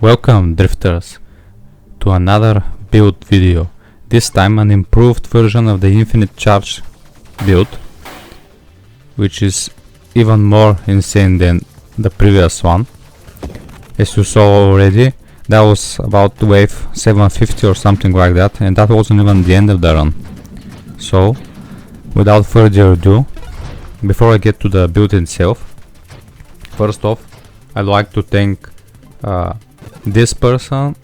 Welcome drifters to another build video, this time an improved version of the infinite charge build, which is even more insane than the previous one. As you saw already, that was about wave 750 or something like that, and that wasn't even the end of the run. So without further ado, before I get to the build itself, first off I'd like to thank this person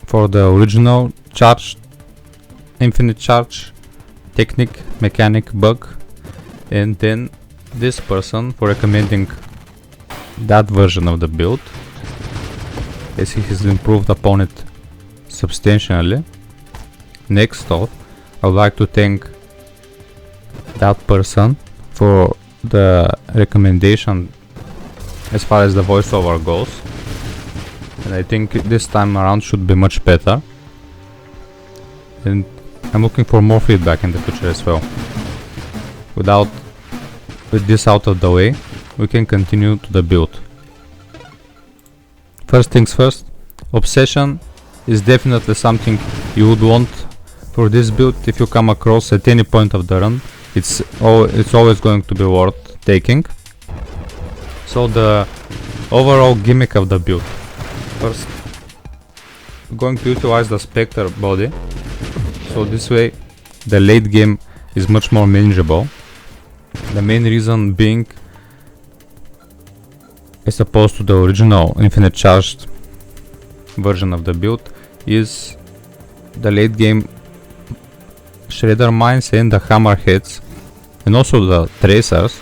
for the original charge, infinite charge technique, mechanic, bug, and then this person for recommending that version of the build, as he has improved upon it substantially. Next off, I would like to thank that person for the recommendation as far as the voiceover goes, and I think this time around should be much better, and I'm looking for more feedback in the future as well. With this out of the way, we can continue to the build. First things first, obsession is definitely something you would want for this build. If you come across at any point of the run, it's always going to be worth taking. So the overall gimmick of the build. First, we're going to utilize the Spectre body, so this way the late game is much more manageable. The main reason being, as opposed to the original infinite charged version of the build, is the late game shredder mines and the hammerheads and also the tracers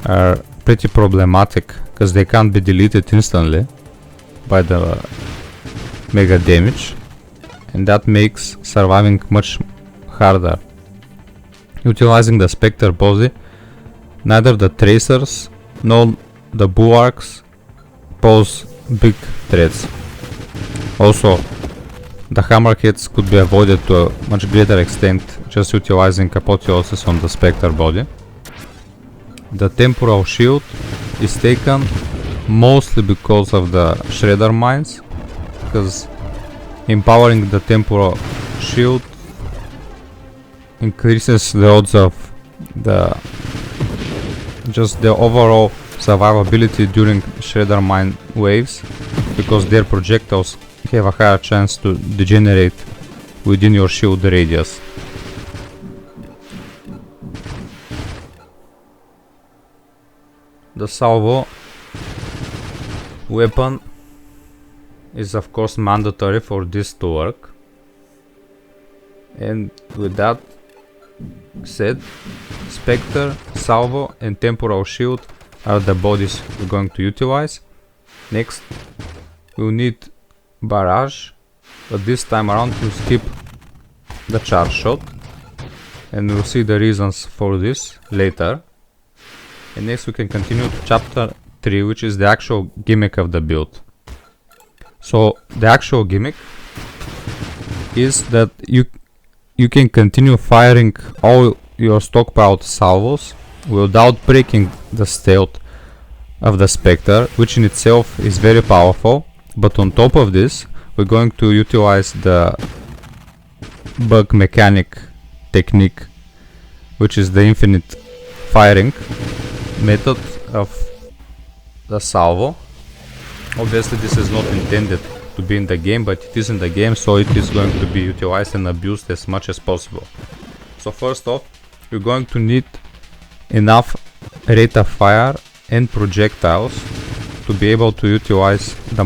are pretty problematic because they can't be deleted instantly by the mega damage, and that makes surviving much harder. Utilizing the Spectre body, neither the tracers nor the bulwarks pose big threats. Also, the hammerheads could be avoided to a much greater extent just utilizing Apotheosis on the Spectre body. The Temporal shield is taken mostly because of the shredder mines, because empowering the Temporal shield increases the odds of the overall survivability during shredder mine waves, because their projectiles have a higher chance to degenerate within your shield radius. The Salvo weapon is of course mandatory for this to work, and with that said, Spectre, Salvo and Temporal shield are the bodies we're going to utilize. Next, we'll need barrage, but this time around we'll skip the charge shot, and we'll see the reasons for this later. And next we can continue to chapter 3, which is the actual gimmick of the build. So the actual gimmick is that you can continue firing all your stockpiled salvos without breaking the stealth of the Spectre, which in itself is very powerful. But on top of this, we're going to utilize the bug mechanic technique, which is the infinite firing method of the Salvo. Obviously this is not intended to be in the game, but it is in the game, so it is going to be utilized and abused as much as possible. So first off, you're going to need enough rate of fire and projectiles to be able to utilize the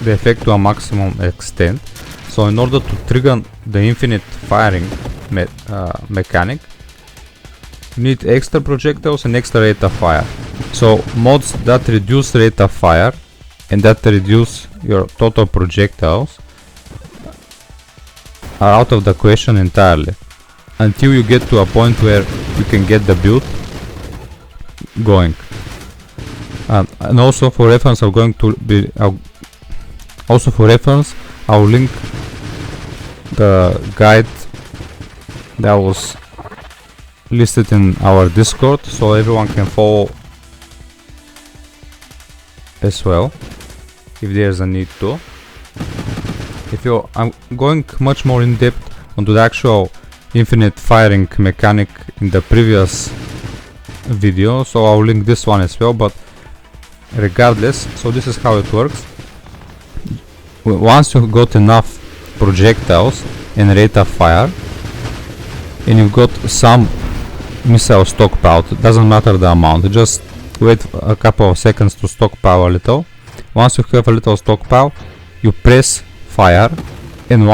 effect to a maximum extent. So in order to trigger the infinite firing mechanic, you need extra projectiles and extra rate of fire. So mods that reduce rate of fire and that reduce your total projectiles are out of the question entirely, until you get to a point where you can get the build going. And also for reference, I'll link the guide that was listed in our Discord, so everyone can follow as well. if there's a need to. I'm going much more in depth onto the actual infinite firing mechanic in the previous video, so I'll link this one as well, but regardless, so this is how it works. Once you've got enough projectiles and rate of fire, and you've got some missile stockpiled, it doesn't matter the amount, just wait a couple of seconds to stockpile a little. Once you have a little stockpile, you press fire, and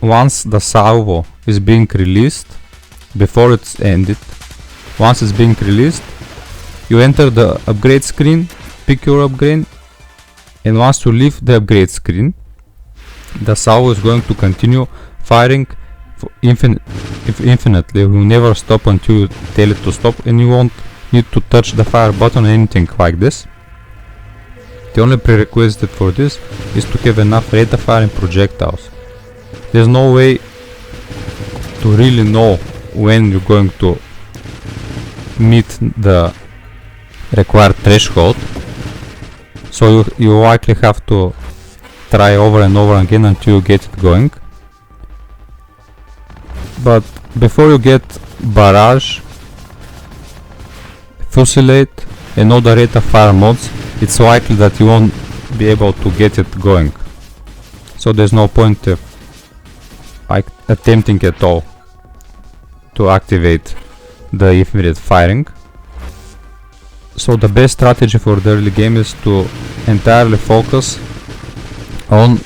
once the salvo is being released, before it's ended, once it's being released, you enter the upgrade screen, pick your upgrade, and once you leave the upgrade screen, the salvo is going to continue firing for infinitely. It will never stop until you tell it to stop, and you won't need to touch the fire button or anything like this. The only prerequisite for this is to have enough rate of fire and projectiles. There's no way to really know when you're going to meet the required threshold, so you likely have to try over and over again until you get it going. But before you get barrage, fusillade and all the rate of fire mods, it's likely that you won't be able to get it going, so there's no point of attempting at all to activate the infinite firing. So the best strategy for the early game is to entirely focus on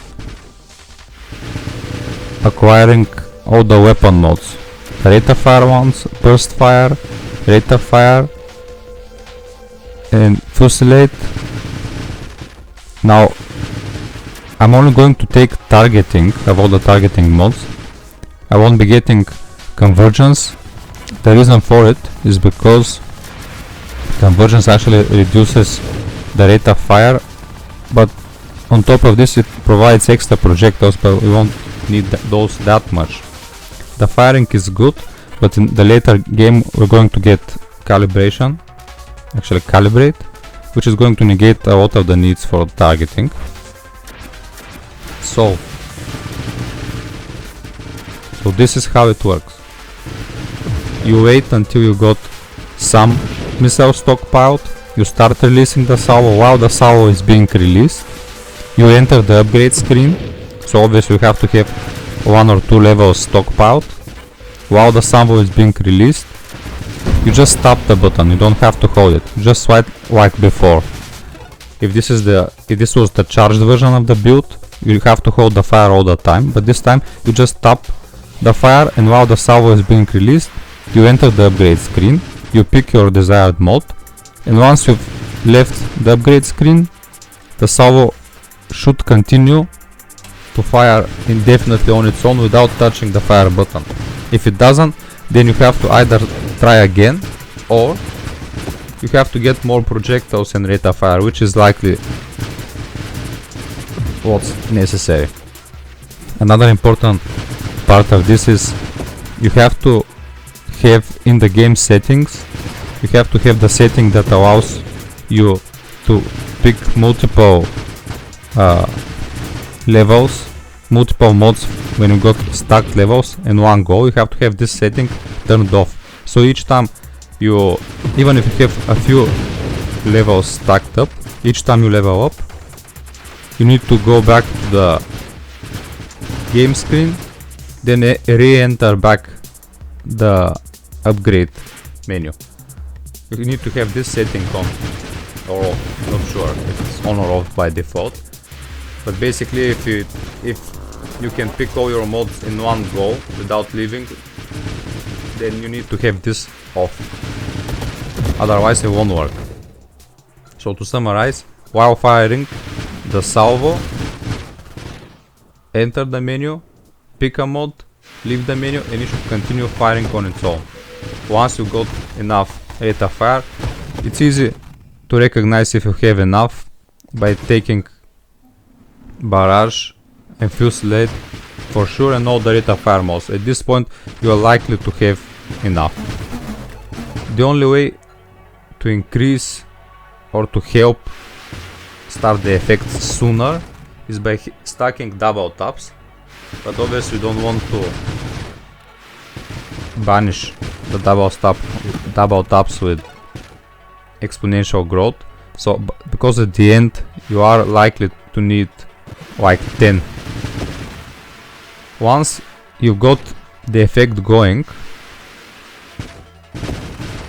acquiring all the weapon mods, rate of fire ones, burst fire, rate of fire, and fusillade. Now I'm only going to take targeting of all the targeting mods. I won't be getting convergence. The reason for it is because convergence actually reduces the rate of fire, but on top of this it provides extra projectiles, but we won't need those that much. The firing is good, but in the later game we're going to get calibration, actually calibrate, which is going to negate a lot of the needs for targeting. So this is how it works. You wait until you got some missile stockpiled, you start releasing the salvo. While the salvo is being released, you enter the upgrade screen, so obviously you have to have 1 or 2 levels stockpiled. While the salvo is being released, you just tap the button, you don't have to hold it, you just swipe like before. If this was the charged version of the build, you have to hold the fire all the time, but this time you just tap the fire, and while the salvo is being released, you enter the upgrade screen, you pick your desired mod, and once you've left the upgrade screen, the salvo should continue to fire indefinitely on its own without touching the fire button. If it doesn't, then you have to either try again, or you have to get more projectiles and rate of fire, which is likely what's necessary. Another important part of this is you have to have in the game settings, you have to have the setting that allows you to pick multiple levels, multiple mods when you got stacked levels in one go. You have to have this setting turned off, so each time even if you have a few levels stacked up, each time you level up, you need to go back to the game screen, then re-enter back the upgrade menu. You need to have this setting on or off. Not sure if it's on or off by default, but basically if you can pick all your mods in one go without leaving, then you need to have this off, otherwise it won't work. So to summarize, while firing the salvo, enter the menu, pick a mod, leave the menu, and it should continue firing on its own. Once you got enough rate of fire, it's easy to recognize if you have enough by taking barrage and fusillade for sure, and all the rate of fire mods. At this point you are likely to have enough. The only way to increase or to help start the effects sooner is by stacking double taps, but obviously you don't want to banish the double taps with exponential growth. So because at the end you are likely to need like 10. Once you've got the effect going,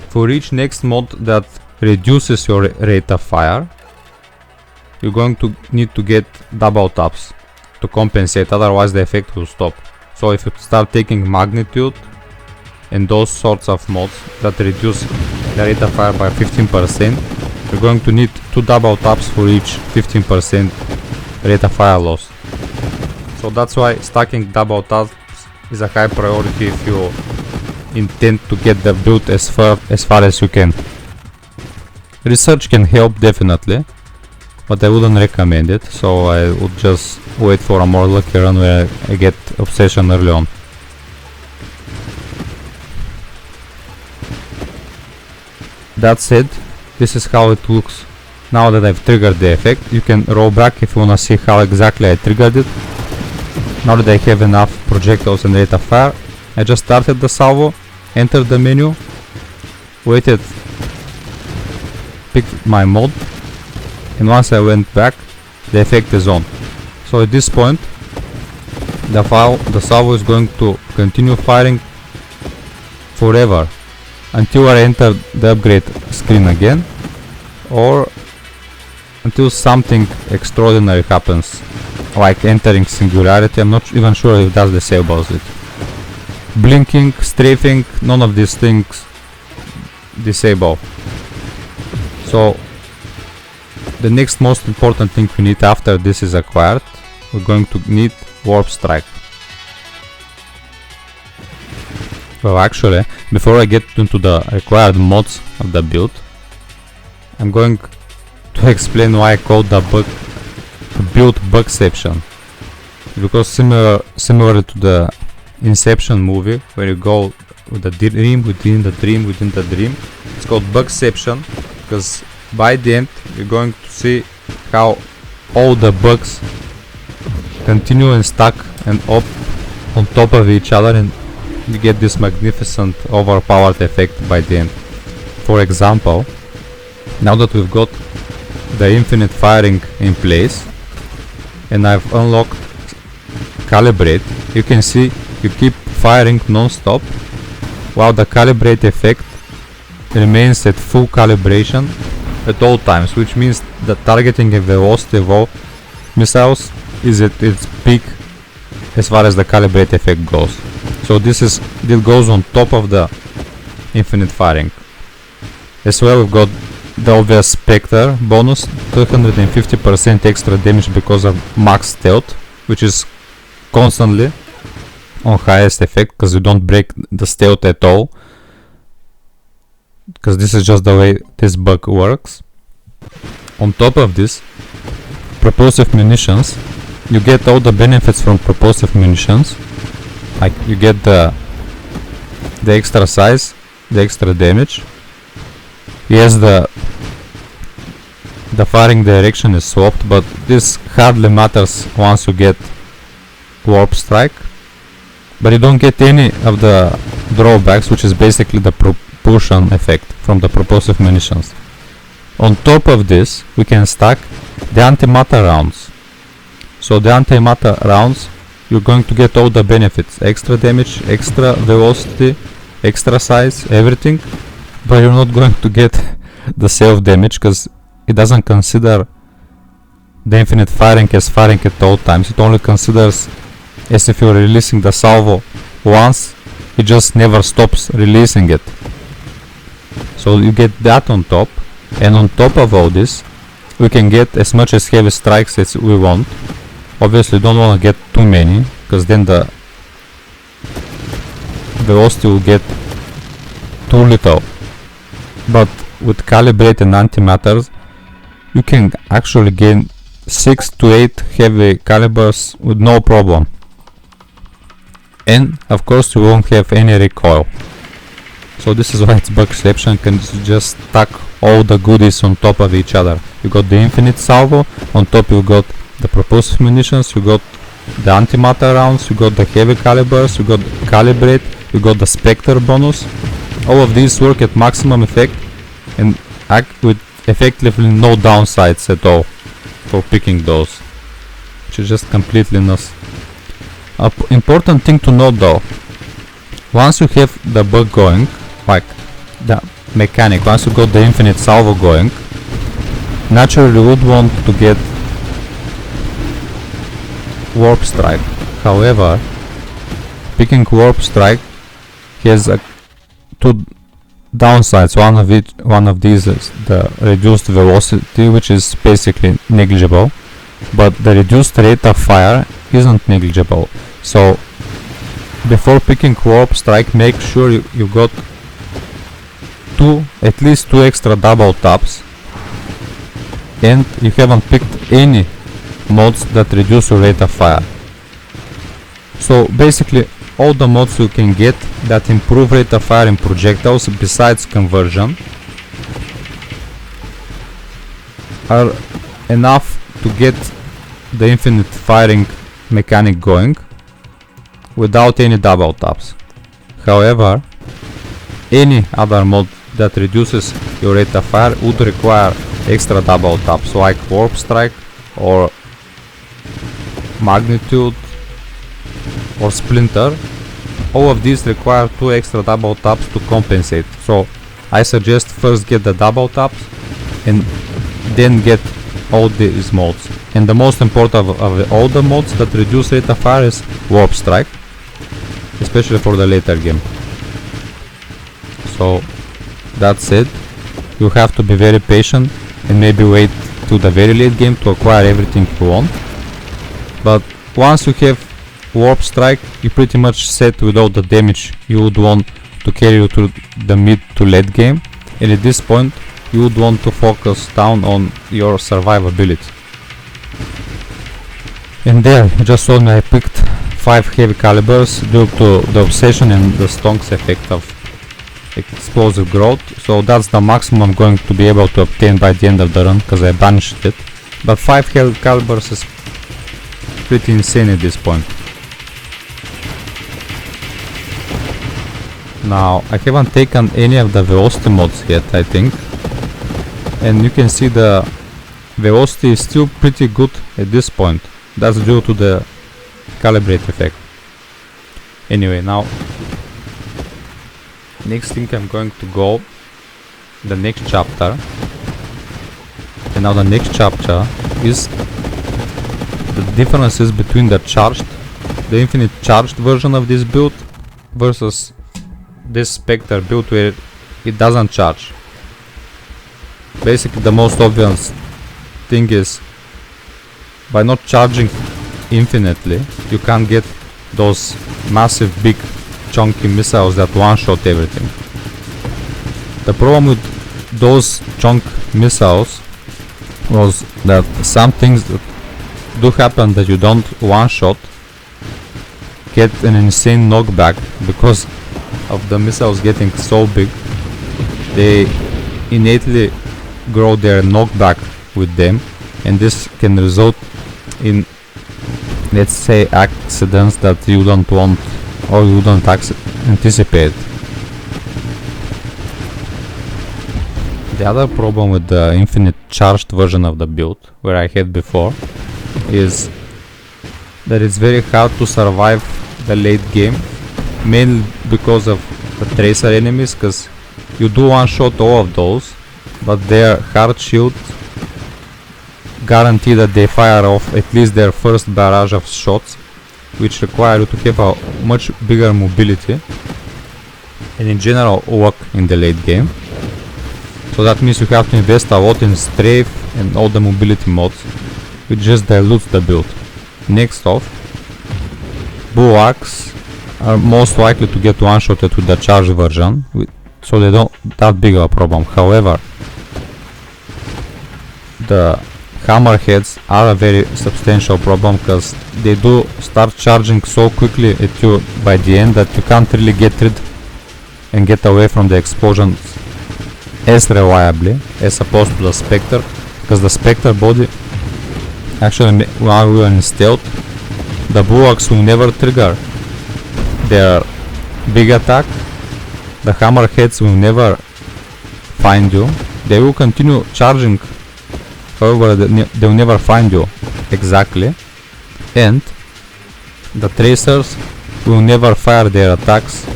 for each next mod that reduces your rate of fire, you're going to need to get double taps to compensate, otherwise the effect will stop. So if you start taking magnitude and those sorts of mods that reduce the rate of fire by 15%, you're going to need 2 double taps for each 15% rate of fire loss. So that's why stacking double taps is a high priority if you intend to get the build as far as you can. Research can help definitely, but I wouldn't recommend it, so I would just wait for a more lucky run where I get obsession early on. That said, this is how it looks now that I've triggered the effect. You can roll back if you wanna see how exactly I triggered it. Now that I have enough projectiles and rate of fire, I just started the salvo, entered the menu, waited, picked my mod, and once I went back, the effect is on. So at this point, the salvo is going to continue firing forever until I enter the upgrade screen again, or until something extraordinary happens, like entering singularity. I'm not even sure if that disables it. Blinking, strafing, none of these things disable. So the next most important thing we need after this is acquired, we're going to need warp strike. Well, actually, before I get into the required mods of the build, I'm going to explain why I called the build Bugception. Because similar to the Inception movie, where you go with a dream within the dream within the dream, it's called Bugception, because by the end you're going to see how all the bugs continue and stack and up on top of each other, and you get this magnificent overpowered effect by the end. For example, now that we've got the infinite firing in place and I've unlocked calibrate, you can see you keep firing non-stop while the calibrate effect remains at full calibration at all times, which means the targeting and velocity of all missiles is at its peak as far as the calibrate effect goes. So this goes on top of the infinite firing. As well, we've got the obvious Spectre bonus, 250% extra damage because of max stealth, which is constantly on highest effect because you don't break the stealth at all, because this is just the way this bug works. On top of this, propulsive munitions, you get all the benefits from propulsive munitions, like you get the extra size, the extra damage. Yes, the firing direction is swapped, but this hardly matters once you get warp strike. But you don't get any of the drawbacks, which is basically the propulsion effect from the propulsive munitions. On top of this, we can stack the antimatter rounds. So the antimatter rounds, you're going to get all the benefits: extra damage, extra velocity, extra size, everything. But you're not going to get the self damage because it doesn't consider the infinite firing as firing at all times. It only considers as if you're releasing the salvo once, it just never stops releasing it. So you get that on top, and on top of all this, we can get as much as heavy strikes as we want. Obviously don't want to get too many, because then the velocity will get too little. But with calibrate and antimatters, you can actually gain 6 to 8 heavy calibers with no problem. And of course you won't have any recoil. So this is why it's Bugception, can just stack all the goodies on top of each other. You got the infinite salvo, on top you got the propulsive munitions, you got the antimatter rounds, you got the heavy calibers, you got calibrate, you got the Spectre bonus. All of these work at maximum effect and act with effectively no downsides at all for picking those, which is just completely nuts. Important thing to note though, once you have the bug going, like the mechanic, once you got the infinite salvo going, naturally you would want to get warp strike. However, picking warp strike has two downsides. One of these is the reduced velocity, which is basically negligible, but the reduced rate of fire isn't negligible. So before picking warp strike, make sure you got at least two extra double taps, and you haven't picked any mods that reduce your rate of fire. So basically all the mods you can get that improve rate of fire in projectiles besides conversion are enough to get the infinite firing mechanic going without any double taps. However, any other mod that reduces your rate of fire would require extra double taps, like warp strike or magnitude or splinter. All of these require two extra double taps to compensate. So I suggest first get the double taps and then get all these mods. And the most important of all the mods that reduce rate of fire is warp strike, especially for the later game. So that's it. You have to be very patient and maybe wait to the very late game to acquire everything you want. But once you have warp strike, you pretty much set with all the damage you would want to carry you to the mid to late game, and at this point you would want to focus down on your survivability. And there, you just saw me, I picked 5 heavy calibers due to the obsession and the stonks effect of explosive growth, so that's the maximum I'm going to be able to obtain by the end of the run because I banished it. But 5 heavy calibers is pretty insane at this point. Now I haven't taken any of the velocity mods yet, I think, and you can see the velocity is still pretty good at this point. That's due to the calibrate effect. Anyway, now next thing I'm going to go the next chapter, and now the next chapter is the differences between the infinite charged version of this build versus this Spectre build where it doesn't charge. Basically the most obvious thing is, by not charging infinitely, you can't get those massive big chunky missiles that one-shot everything. The problem with those chunk missiles was that some things that do happen that you don't one-shot get an insane knockback because of the missiles getting so big. They innately grow their knockback with them, and this can result in, let's say, accidents that you don't want or you don't anticipate. The other problem with the infinite charged version of the build, where I had before, is that it's very hard to survive the late game, mainly because of the tracer enemies, because you do one-shot all of those, but their hard shield guarantee that they fire off at least their first barrage of shots, which require you to have a much bigger mobility and in general luck in the late game. So that means you have to invest a lot in Strafe and all the mobility mods, which just dilutes the build. Next off, bullocks are most likely to get one-shotted with the charged version, so they don't that big of a problem. However, the hammerheads are a very substantial problem because they do start charging so quickly at you by the end that you can't really get rid and get away from the explosions as reliably as opposed to the Spectre, because the Spectre body Actually, while we are in stealth, the bullocks will never trigger their big attack. The hammerheads will never find you. They will continue charging, however they will never find you exactly. And the tracers will never fire their attacks,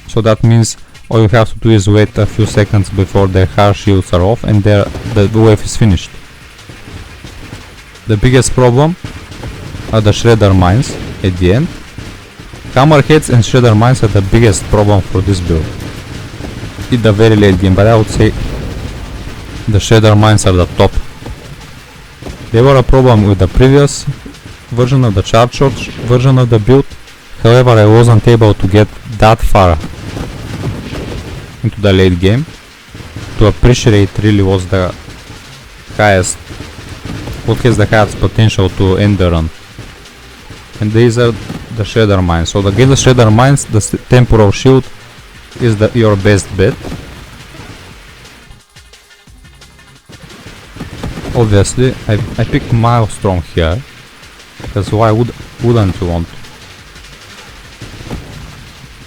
so that means all you have to do is wait a few seconds before their hard shields are off and the wave is finished. The biggest problem are the shredder mines at the end. Hammerheads and shredder mines are the biggest problem for this build in the very late game, but I would say the shredder mines are the top. They were a problem with the previous version of the charge version of the build, however I wasn't able to get that far into the late game to appreciate really what has the highest potential to end the run. And these are the shredder mines. So against the shredder mines, the temporal shield is your best bet. Obviously, I picked Maelstrom here, because why wouldn't you want?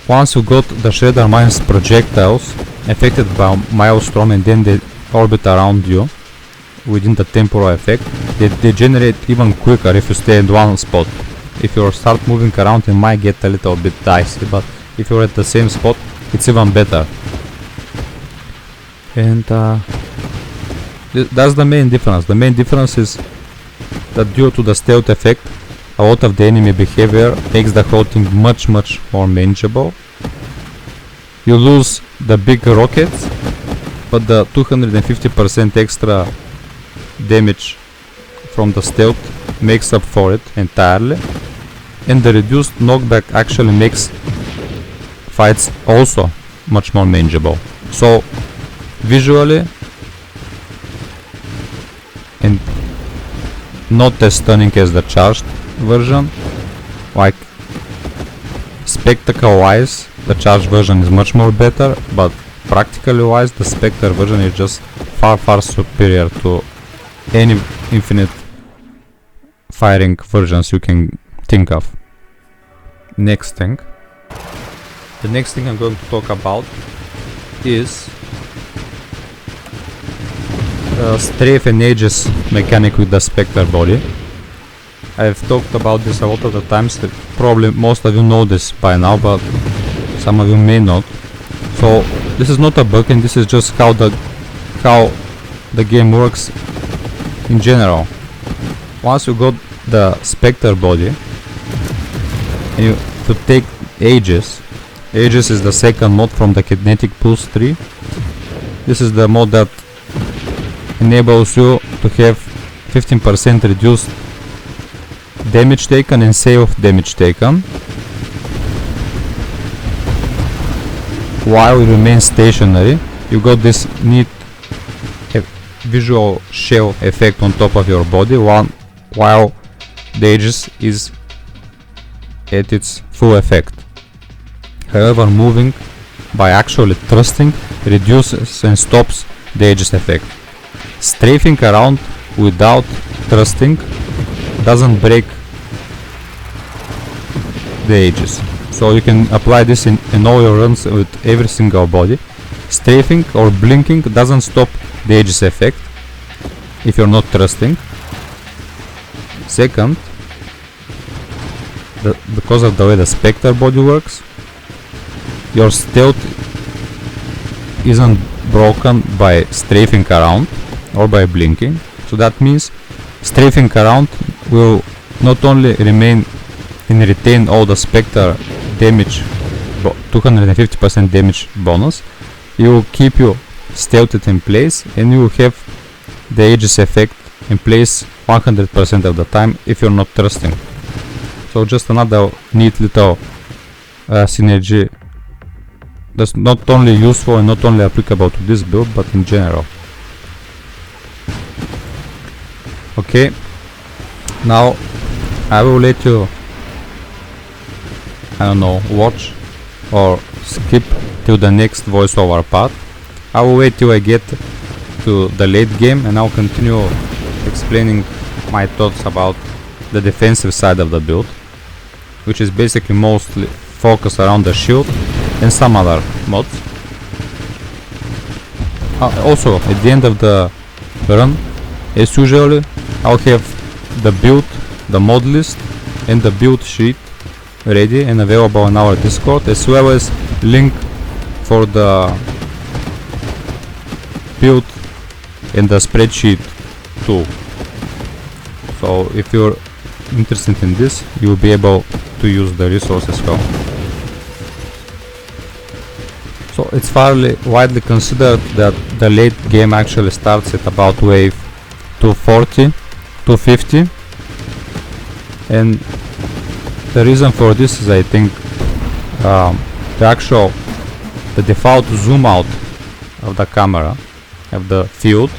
Once you got the shredder mines projectiles affected by Maelstrom and then they orbit around you within the temporal effect, they degenerate even quicker if you stay in one spot. If you start moving around, it might get a little bit dicey, but if you're at the same spot, it's even better. And that's the main difference. The main difference is that due to the stealth effect, a lot of the enemy behavior makes the whole thing much more manageable. You lose the big rockets, but the 250% extra damage from the stealth makes up for it entirely, and the reduced knockback actually makes fights also much more manageable. So visually and not as stunning as the charged version, like spectacle wise the charged version is much more better, but practically wise the Spectre version is just far superior to any infinite firing versions you can think of. The next thing I'm going to talk about is Strafe and Aegis mechanic with the Spectre body. I've talked about this a lot of the times, probably most of you know this by now, but some of you may not. So this is not a bug, and this is just how the game works in general. Once you got the Spectre body and you take Aegis is the second mod from the Kinetic Pulse 3. This is the mod that enables you to have 15% reduced damage taken and save damage taken while you remain stationary. You got this neat visual shell effect on top of your body while the Aegis is at its full effect. However, moving by actually thrusting reduces and stops the Aegis effect. Strafing around without thrusting doesn't break the Aegis. So you can apply this in all your runs with every single body. Strafing or blinking doesn't stop the Aegis effect if you're not thrusting. Second, because of the way the Spectre body works, your stealth isn't broken by strafing around or by blinking. So that means strafing around will not only remain and retain all the Spectre damage, 250% damage bonus, it will keep you stealthed in place, and you will have the Aegis effect in place 100% of the time if you're not thrusting. So just another neat little synergy that's not only useful and not only applicable to this build, but in general. Okay, now I will let you, I don't know, watch or skip till the next voiceover part. I will wait till I get to the late game and I'll continue explaining my thoughts about the defensive side of the build, which is basically mostly focused around the shield and some other mods. Also, at the end of the run, as usually, I'll have the build, the mod list and the build sheet ready and available on our Discord, as well as link for the build and the spreadsheet tool. So if you're interested in this, you will be able to use the resource as well. So it's fairly widely considered that the late game actually starts at about wave 240, 250, and the reason for this is, I think, the default zoom out of the camera, of the field,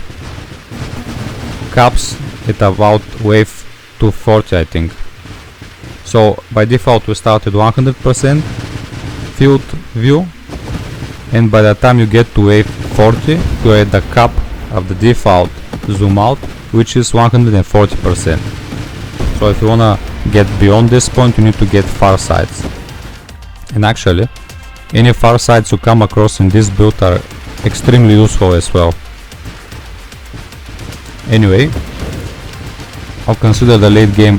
caps at about wave 240, I think. So by default we start at 100% field view, and by the time you get to wave 40, you're at the cap of the default zoom out, which is 140%. So if you wanna get beyond this point, you need to get far sights. And actually, any far sights you come across in this build are extremely useful as well. Anyway, I'll consider the late game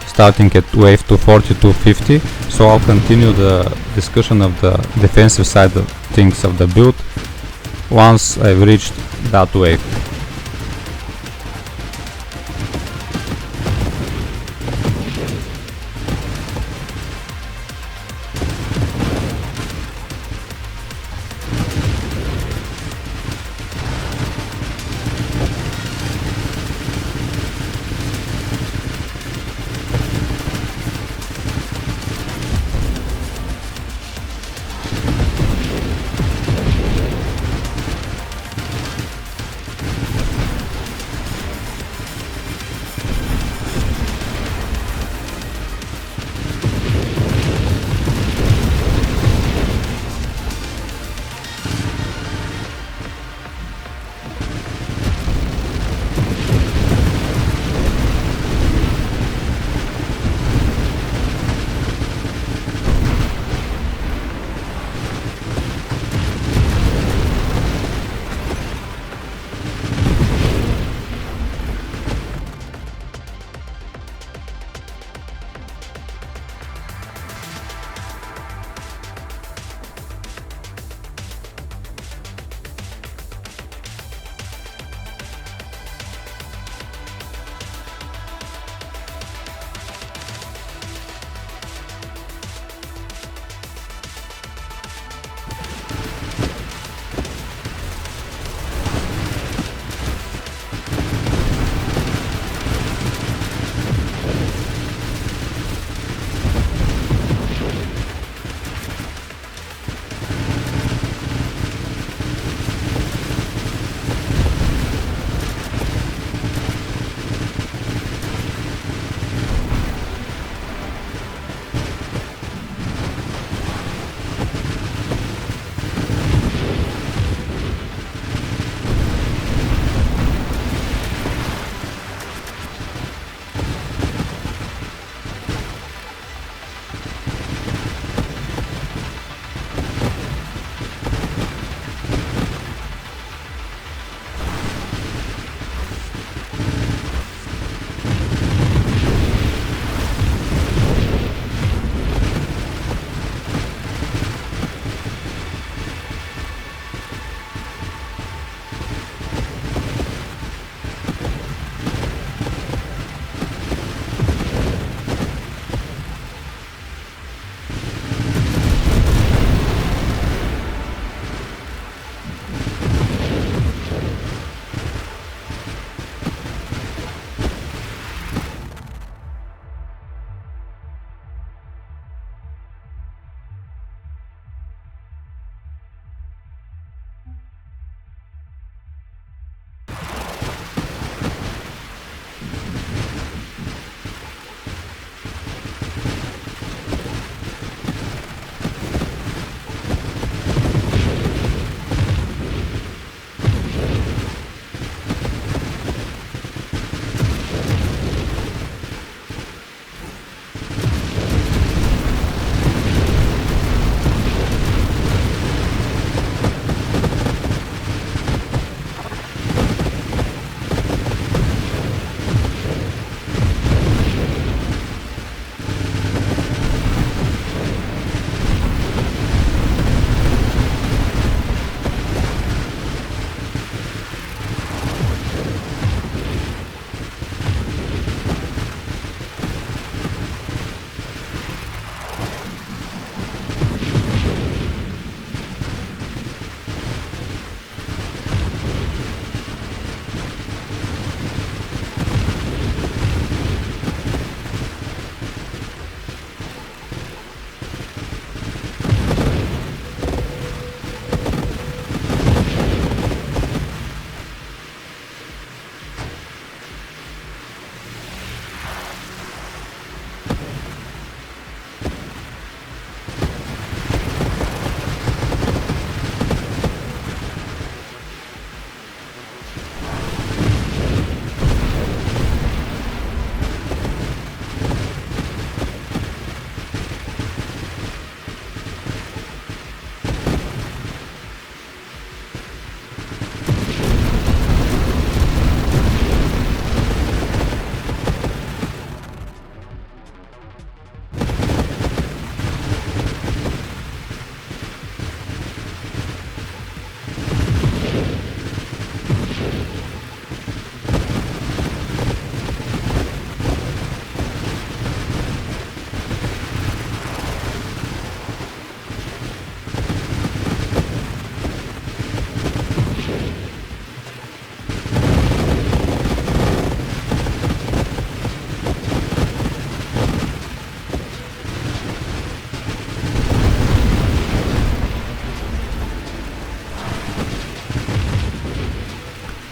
starting at wave 240, 250, so I'll continue the discussion of the defensive side of things of the build once I've reached that wave.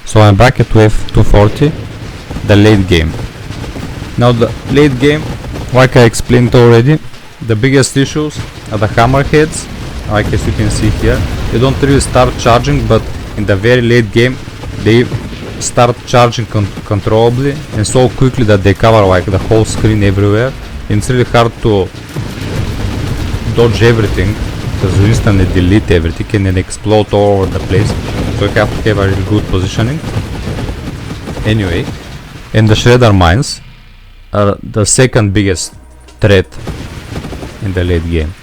So I'm back at wave 240, the late game. Now the late game, like I explained already, the biggest issues are the hammerheads, like as you can see here. They don't really start charging, but in the very late game they start charging controllably and so quickly that they cover like the whole screen everywhere. And it's really hard to dodge everything because you instantly delete everything and then explode all over the place. So you have to have a really good positioning. Anyway, and the shredder mines are the second biggest threat in the late game.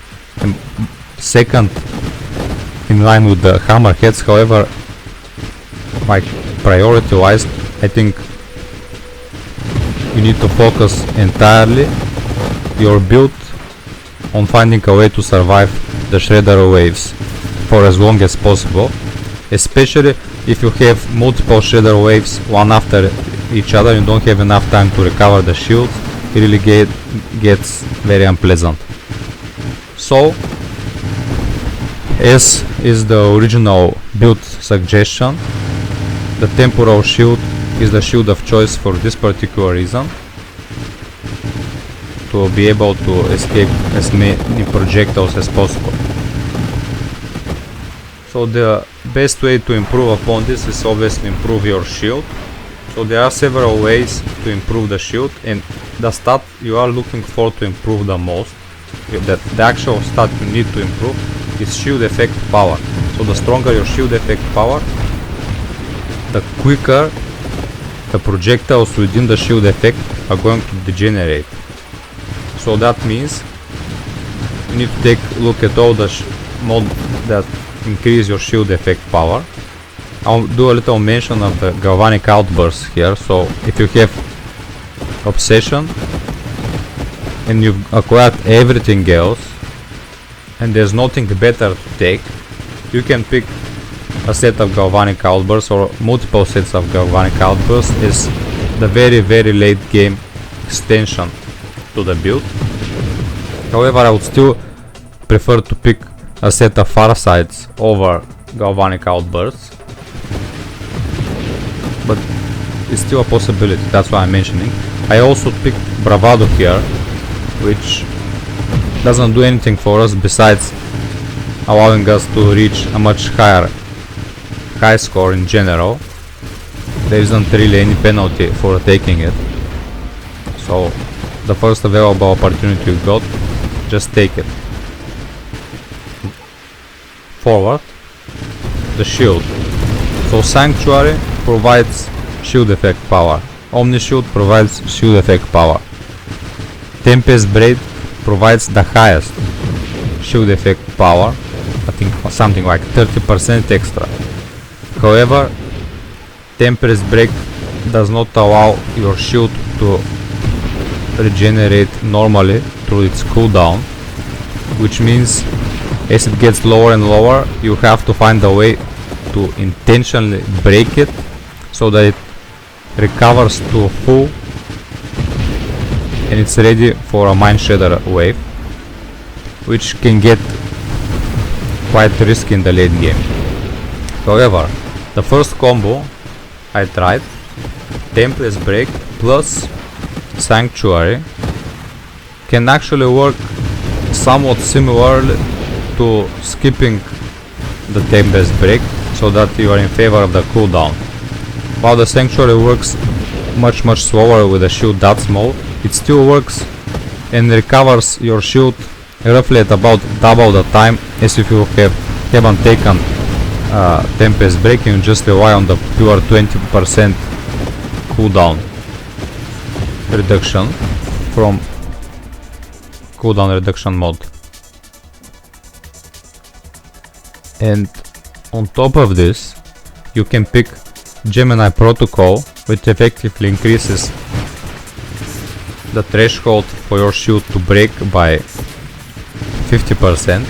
And second in line with the hammerheads, however, like priority wise, I think you need to focus entirely your build on finding a way to survive the shredder waves for as long as possible, especially if you have multiple shredder waves one after each other and don't have enough time to recover the shields. It really gets very unpleasant. So, as is the original build suggestion, the temporal shield is the shield of choice for this particular reason, to be able to escape as many projectiles as possible. So the best way to improve upon this is obviously improve your shield. So there are several ways to improve the shield, and the stat you are looking for to improve the most, the actual stat you need to improve, is shield effect power. So the stronger your shield effect power, the quicker the projectiles within the shield effect are going to degenerate. So that means you need to take a look at all the mods that increase your shield effect power. I'll do a little mention of the galvanic outbursts here. So if you have obsession and you've acquired everything else and there's nothing better to take, you can pick a set of galvanic outbursts or multiple sets of galvanic outbursts as the very late game extension to the build. However, I would still prefer to pick a set of farsights over galvanic outbursts, but it's still a possibility, that's why I'm mentioning. I also picked bravado here, which doesn't do anything for us besides allowing us to reach a much high score in general. There isn't really any penalty for taking it, so the first available opportunity you got, just take it. Forward, the shield. So Sanctuary provides shield effect power, Omni Shield provides shield effect power, Tempest Blade provides the highest shield effect power, I think something like 30% extra. However, Tempest Break does not allow your shield to regenerate normally through its cooldown, which means as it gets lower and lower, you have to find a way to intentionally break it so that it recovers to full and it's ready for a Mind Shredder wave, which can get quite risky in the late game. However, the first combo I tried, Tempest Break plus Sanctuary, can actually work somewhat similarly to skipping the Tempest Break so that you are in favor of the cooldown. While the Sanctuary works much slower with a shield that small, it still works and recovers your shield roughly at about double the time as if you haven't taken Tempest Break and just rely on the pure 20% cooldown reduction from cooldown reduction mode. And on top of this, you can pick Gemini Protocol, which effectively increases the threshold for your shield to break by 50%.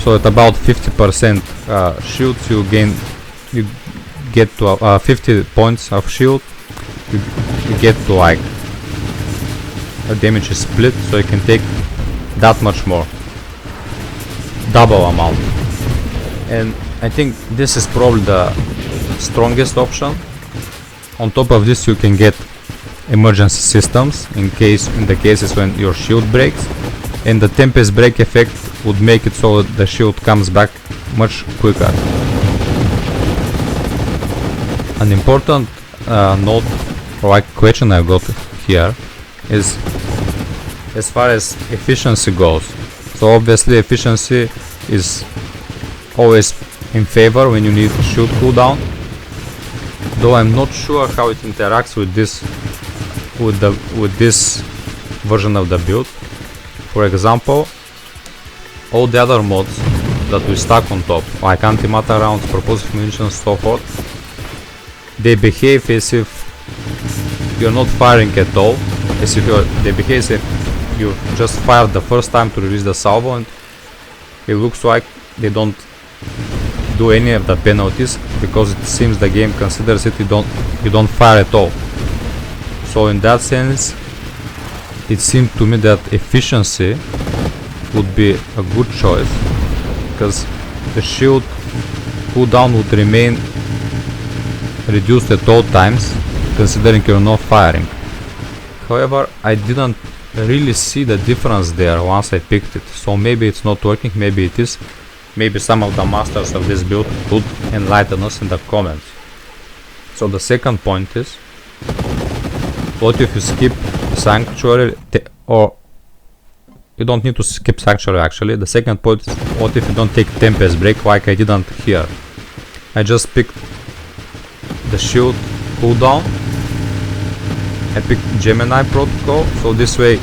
So at about 50% shields you get to 50 points of shield, you get to like a damage is split, so you can take that much more, double amount. And I think this is probably the strongest option. On top of this you can get emergency systems in the cases when your shield breaks, and the Tempest break effect would make it so that the shield comes back much quicker. An important note or like question I got here is as far as efficiency goes. So obviously efficiency is always in favor when you need shield cooldown, though I'm not sure how it interacts with this version of the build. For example, all the other mods that we stack on top, like antimatter rounds, propulsive munitions, so forth, they behave as if you're not firing at all, as if they behave as if you just fired the first time to release the salvo, and it looks like they don't do any of the penalties because it seems the game considers it you don't fire at all. So in that sense, it seemed to me that efficiency would be a good choice, because the shield cooldown would remain reduced at all times, considering you're not firing. However, I didn't really see the difference there once I picked it, so maybe it's not working, maybe it is. Maybe some of the masters of this build could enlighten us in the comments. So the second point is, what if you skip Sanctuary, or you don't need to skip Sanctuary actually. The second point is, what if you don't take Tempest break like I didn't here. I just picked the shield cooldown, I picked Gemini protocol, so this way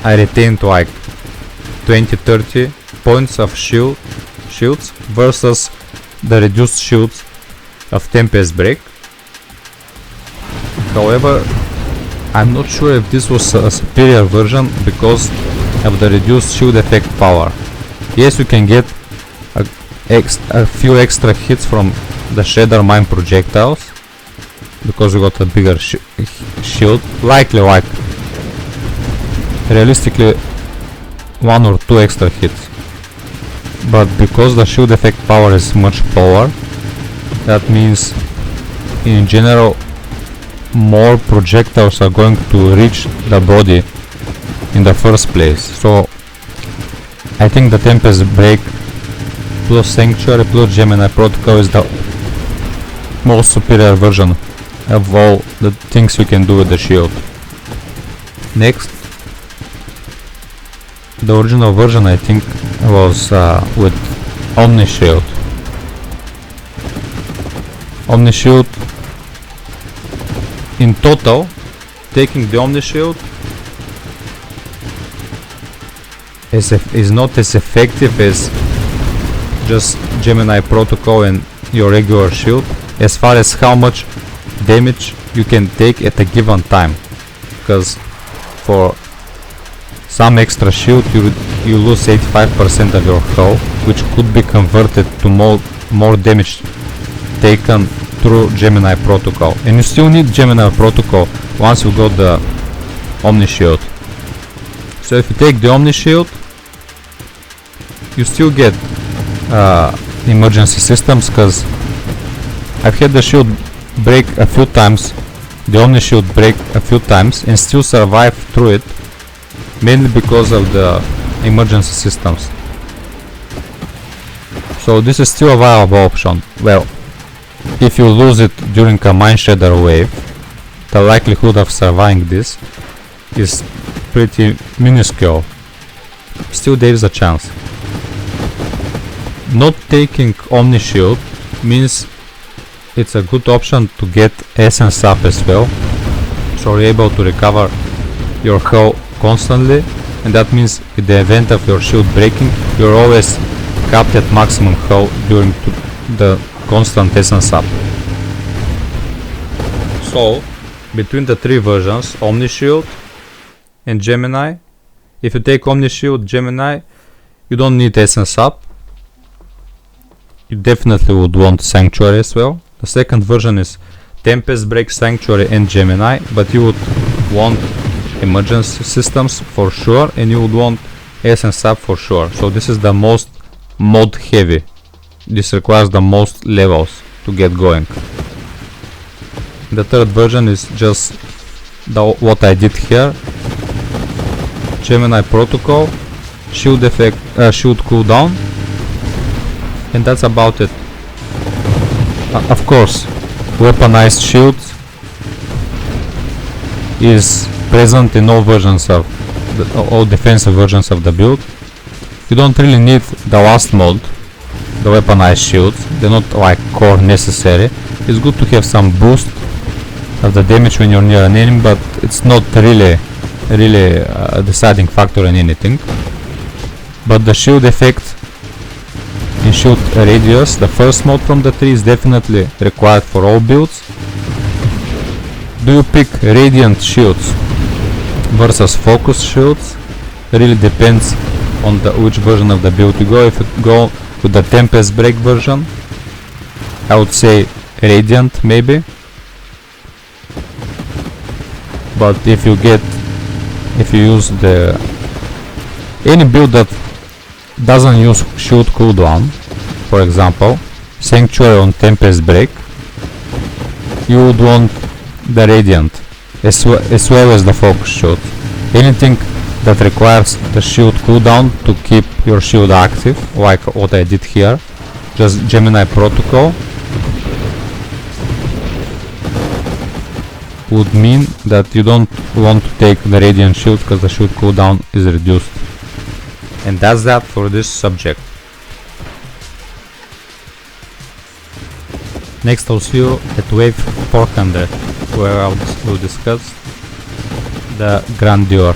I retained like 20-30 points of shields versus the reduced shields of Tempest break. However, I'm not sure if this was a superior version because of the reduced shield effect power. Yes, you can get a few extra hits from the Shredder Mine projectiles because you got a bigger shield, likely like realistically 1 or 2 extra hits, but because the shield effect power is much lower, that means in general more projectiles are going to reach the body in the first place. So I think the Tempest break plus Sanctuary plus Gemini protocol is the most superior version of all the things you can do with the shield. Next, the original version I think was with Omni Shield. Omni Shield, in total, taking the Omni Shield is not as effective as just Gemini protocol and your regular shield as far as how much damage you can take at a given time, because for some extra shield you lose 85% of your hull, which could be converted to more damage taken through Gemini protocol, and you still need Gemini protocol once you got the Omni Shield. So if you take the Omni Shield, you still get emergency systems, because I've had the shield break a few times, the Omni Shield break a few times and still survive through it, mainly because of the emergency systems. So this is still a viable option. Well, if you lose it during a Mine Shredder wave, the likelihood of surviving this is pretty minuscule. Still there is a chance. Not taking Omni Shield means it's a good option to get essence up as well, so you're able to recover your hull constantly, and that means in the event of your shield breaking, you're always capped at maximum hull during the constant essence up. So between the three versions, Omni Shield and Gemini, if you take Omni Shield, Gemini, you don't need essence up. You definitely would want Sanctuary as well. The second version is Tempest break, Sanctuary and Gemini, but you would want emergency systems for sure, and you would want essence up for sure. So this is the most mod heavy. This requires the most levels to get going. The third version is just what I did here. Gemini protocol, shield effect, shield cooldown, and that's about it. Of course, weaponized shield is present in all versions of all defensive versions of the build. You don't really need the last mode, the weaponized shields. They're not like core necessary. It's good to have some boost of the damage when you're near an enemy, but it's not really a deciding factor in anything. But the shield effect in shield radius, the first mode from the three, is definitely required for all builds. Do you pick radiant shields versus focus shields? It really depends on which version of the build you go. If you go with the Tempest Break version, I would say radiant maybe. But if you use any build that doesn't use shield cooldown, for example Sanctuary on Tempest Break, you would want the radiant as well as the focus shield. Anything that requires the shield cooldown to keep your shield active, like what I did here, just Gemini protocol, would mean that you don't want to take the radiant shield because the shield cooldown is reduced. And that's that for this subject. Next I'll see you at wave 400, where we'll discuss the Grandeur.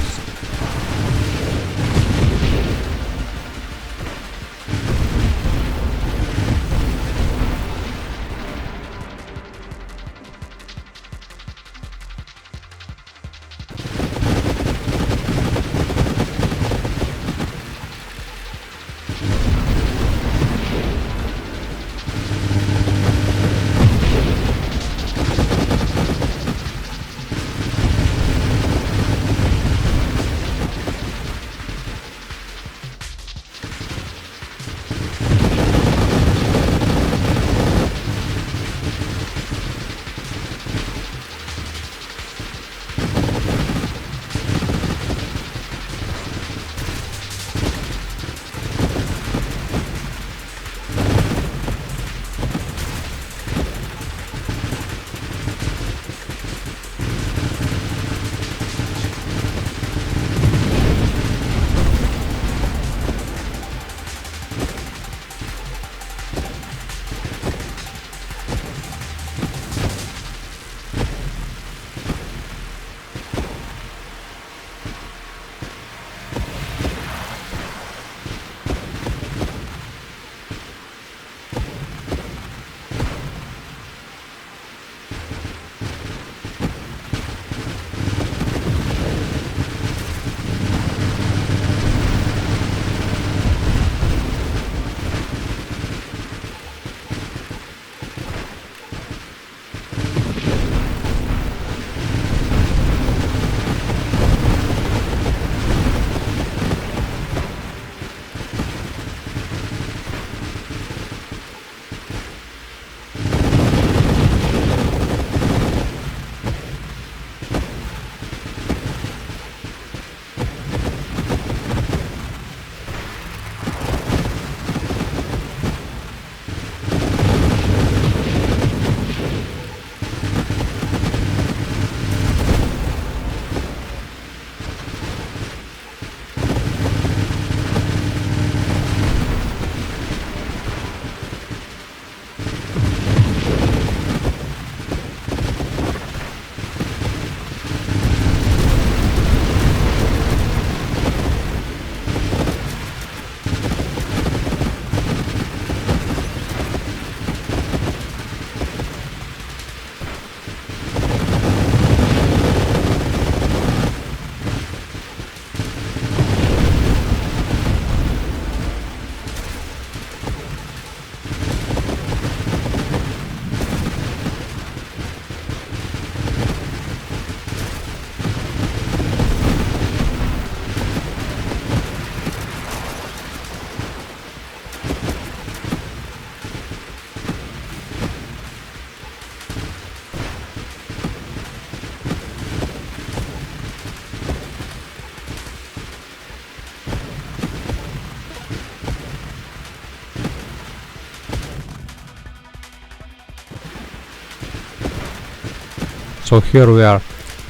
So here we are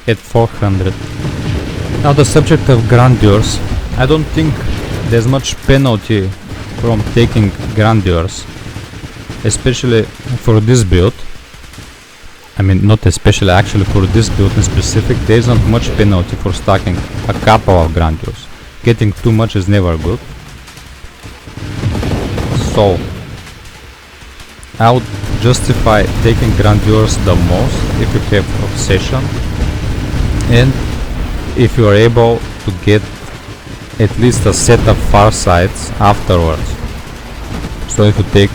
at 400. Now the subject of Grandeurs, I don't think there's much penalty from taking Grandeurs, especially for this build. I mean, not especially, actually for this build in specific, there isn't much penalty for stacking a couple of Grandeurs. Getting too much is never good. So I would justify taking Grandeurs the most if you have Obsession and if you are able to get at least a set of Farsights afterwards. So if you take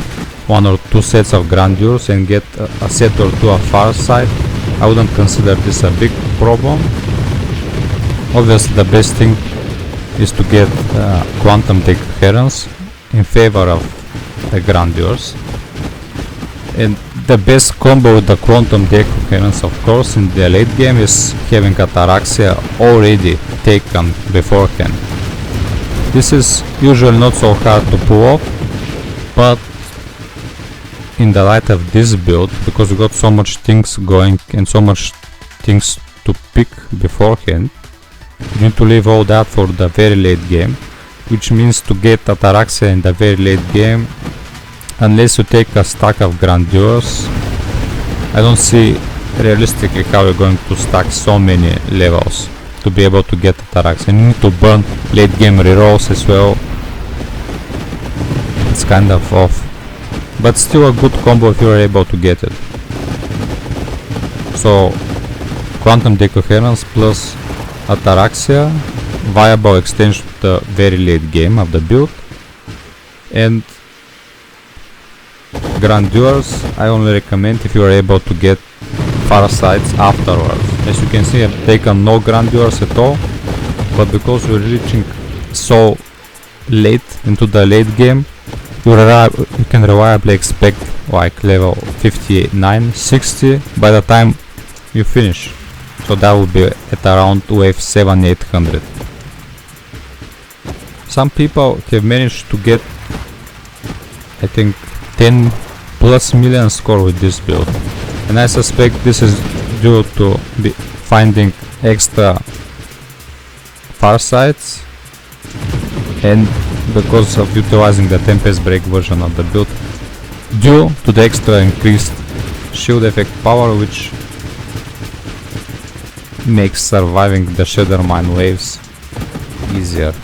1 or 2 sets of Grandeurs and get a set or 2 of Farsight, I wouldn't consider this a big problem. Obviously the best thing is to get Quantum Decoherence in favor of the Grandeurs. And the best combo with the Quantum Decoherence, of course, in the late game is having Ataraxia already taken beforehand. This is usually not so hard to pull off, but in the light of this build, because we got so much things going and so much things to pick beforehand, you need to leave all that for the very late game, which means to get Ataraxia in the very late game, unless you take a stack of Grandeurs, I don't see realistically how you're going to stack so many levels to be able to get Ataraxia. You need to burn late game rerolls as well. It's kind of off, but still a good combo if you are able to get it. So Quantum Decoherence plus Ataraxia, viable extension to the very late game of the build. And Grandeurs I only recommend if you are able to get Farsights afterwards. As you can see, I've taken no Grandeurs at all, but because we're reaching so late into the late game, you can reliably expect like level 59, 60 by the time you finish. So that will be at around wave 7-800. Some people have managed to get, I think, 10 plus million score with this build, and I suspect this is due to finding extra Farsights and because of utilizing the Tempest Break version of the build, due to the extra increased shield effect power, which makes surviving the Shader Mine waves easier.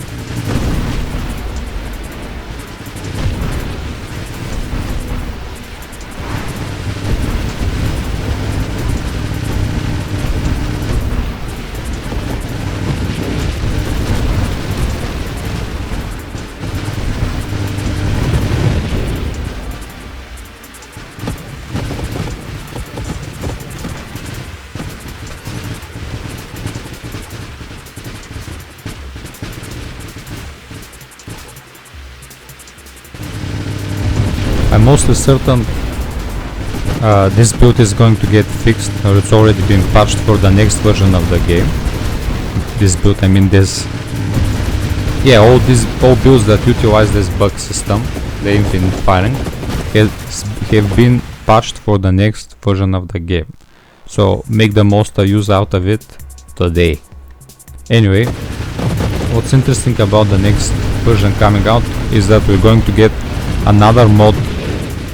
I'm mostly certain this build is going to get fixed, or it's already been patched for the next version of the game. This build, I mean this, yeah, all builds that utilize this bug system, the infinite firing, have been patched for the next version of the game. So make the most use out of it today. Anyway, what's interesting about the next version coming out is that we're going to get another mod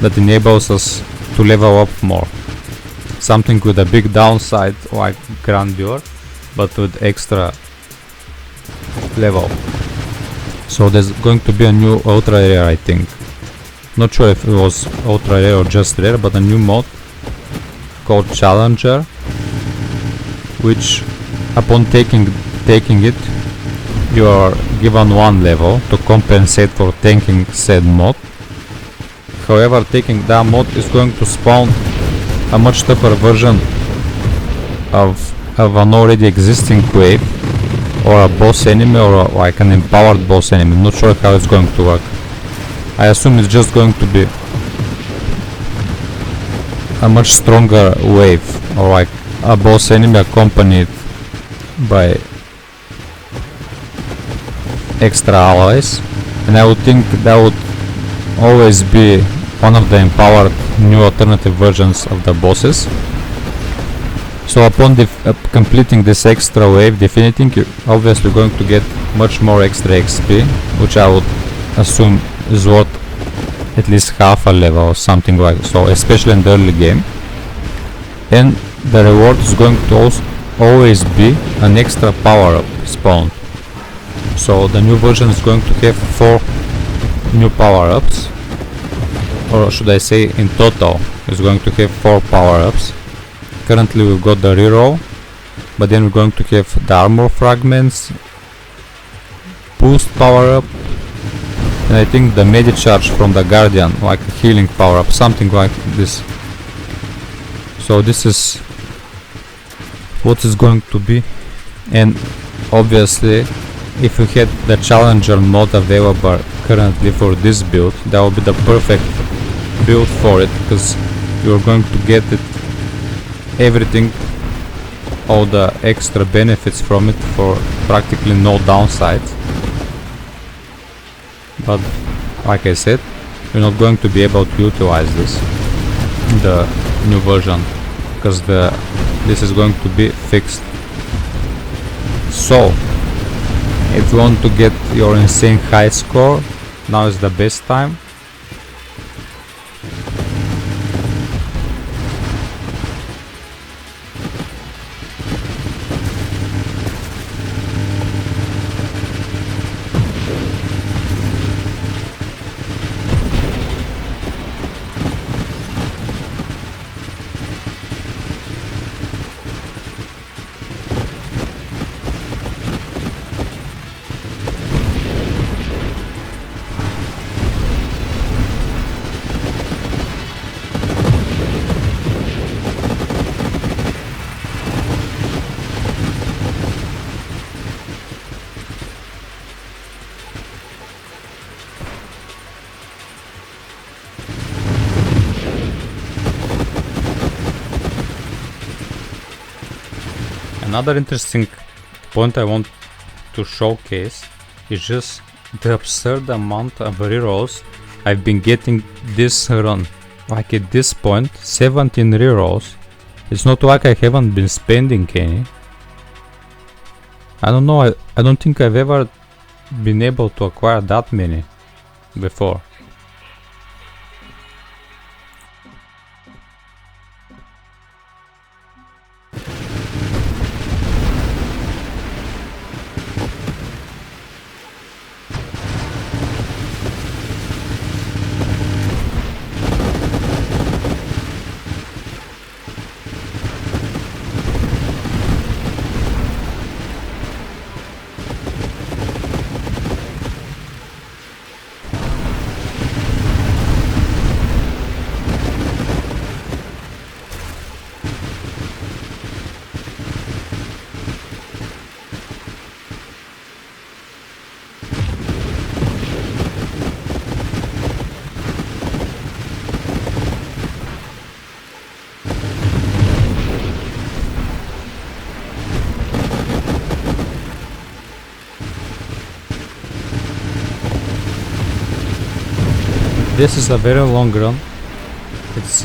that enables us to level up more. Something with a big downside like Grandeur, but with extra level. So there's going to be a new ultra rare, I think. Not sure if it was ultra rare or just rare, but a new mod called Challenger, which upon taking it, you are given 1 level to compensate for tanking said mod. However, taking that mod is going to spawn a much tougher version of an already existing wave, or a boss enemy, or like an empowered boss enemy. I'm not sure how it's going to work. I assume it's just going to be a much stronger wave, or like a boss enemy accompanied by extra allies, and I would think that would always be one of the empowered new alternative versions of the bosses. So upon completing this extra wave, definiting, you're obviously going to get much more extra XP, which I would assume is worth at least half a level or something like so, especially in the early game. And the reward is going to always be an extra power up spawned. So the new version is going to have 4 new power ups, or should I say in total is going to have 4 power ups. Currently we've got the reroll, but then we're going to have the armor fragments, boost power up, and I think the medi-charge from the guardian, like a healing power up, something like this. So this is what is going to be. And obviously if you had the challenger mod available currently for this build, that would be the perfect build for it, because you're going to get it everything, all the extra benefits from it for practically no downsides. But like I said, you're not going to be able to utilize this in the new version, because this is going to be fixed. So if you want to get your insane high score, now is the best time. Another interesting point I want to showcase is just the absurd amount of rerolls I've been getting this run. Like at this point, 17 rerolls. It's not like I haven't been spending any. I don't know, I don't think I've ever been able to acquire that many before. This is a very long run. It's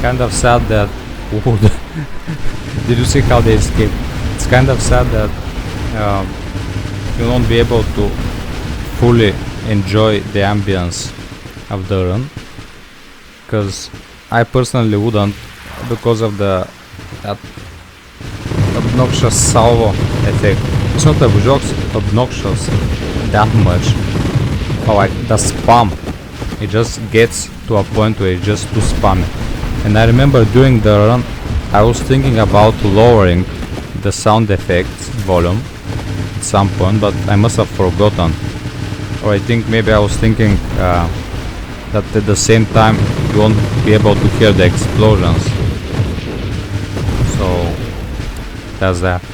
kind of sad that did you see how they escaped? It's kind of sad that you won't be able to fully enjoy the ambience of the run, because I personally wouldn't, because of that obnoxious salvo effect. It's not obnoxious that much, but like the spam. It just gets to a point where it's just too spammy. And I remember during the run I was thinking about lowering the sound effects volume at some point, but I must have forgotten. Or I think maybe I was thinking that at the same time you won't be able to hear the explosions. So that's that.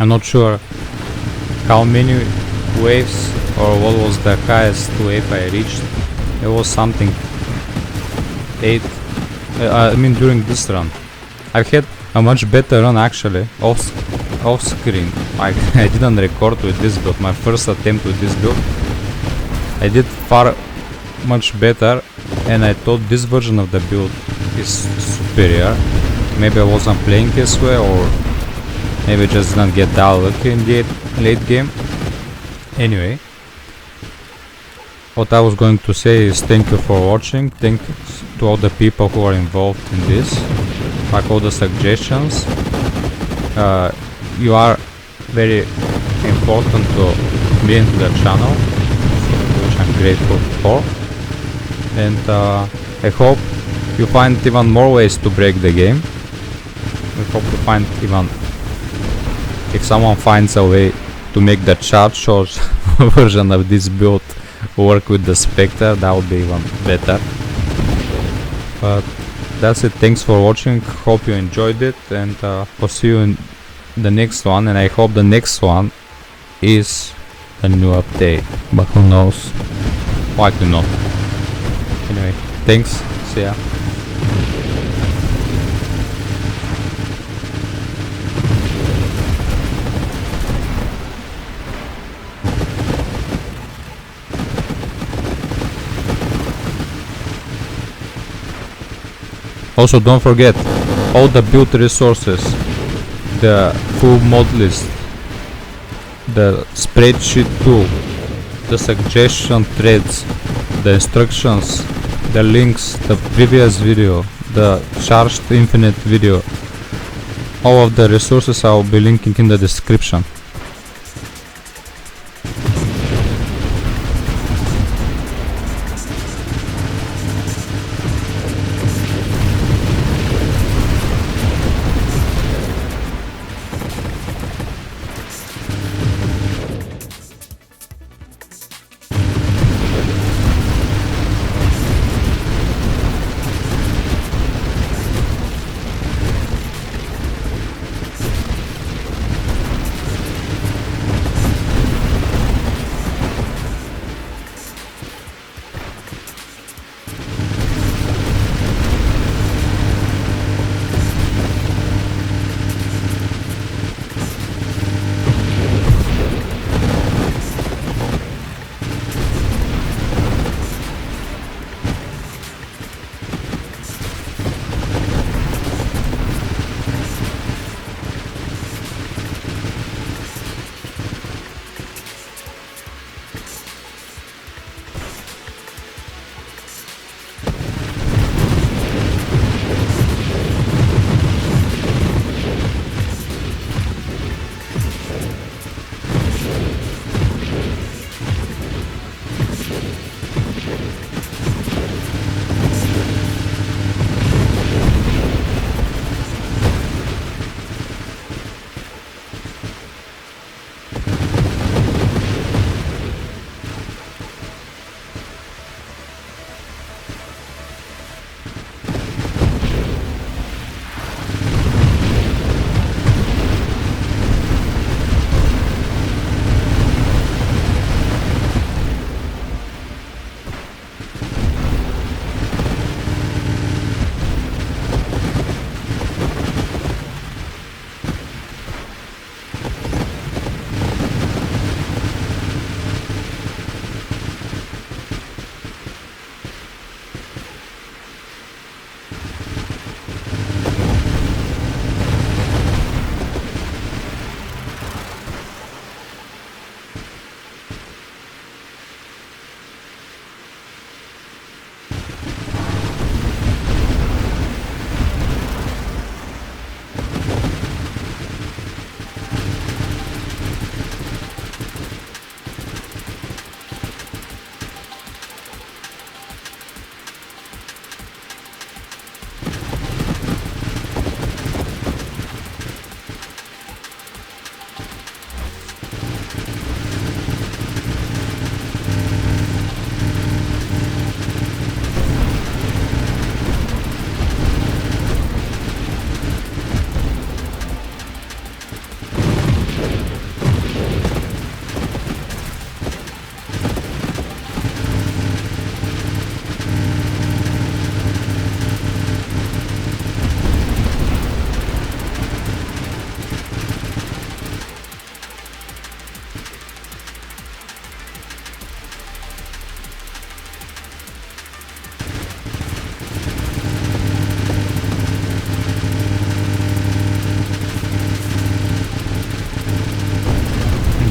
I'm not sure how many waves or what was the highest wave I reached. It was something 8. I mean during this run. I've had a much better run actually off screen. I didn't record with this build, my first attempt with this build. I did far much better, and I thought this version of the build is superior. Maybe I wasn't playing this way, or maybe I just didn't get that lucky in the late game. Anyway, what I was going to say is thank you for watching, thank you to all the people who are involved in this, like all the suggestions. You are very important to me and to the channel, which I'm grateful for. And I hope you find even more ways to break the game. I hope to find even, if someone finds a way to make the charge version of this build work with the Spectre, that would be even better. But that's it, thanks for watching, hope you enjoyed it, and I'll see you in the next one, and I hope the next one is a new update, but who knows, likely not. Anyway, thanks, see ya. Also, don't forget all the build resources, the full mod list, the spreadsheet tool, the suggestion threads, the instructions, the links, the previous video, the charged infinite video. All of the resources I will be linking in the description.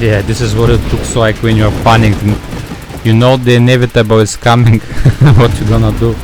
Yeah, this is what it looks like when you're panicked and you know the inevitable is coming. What you gonna do?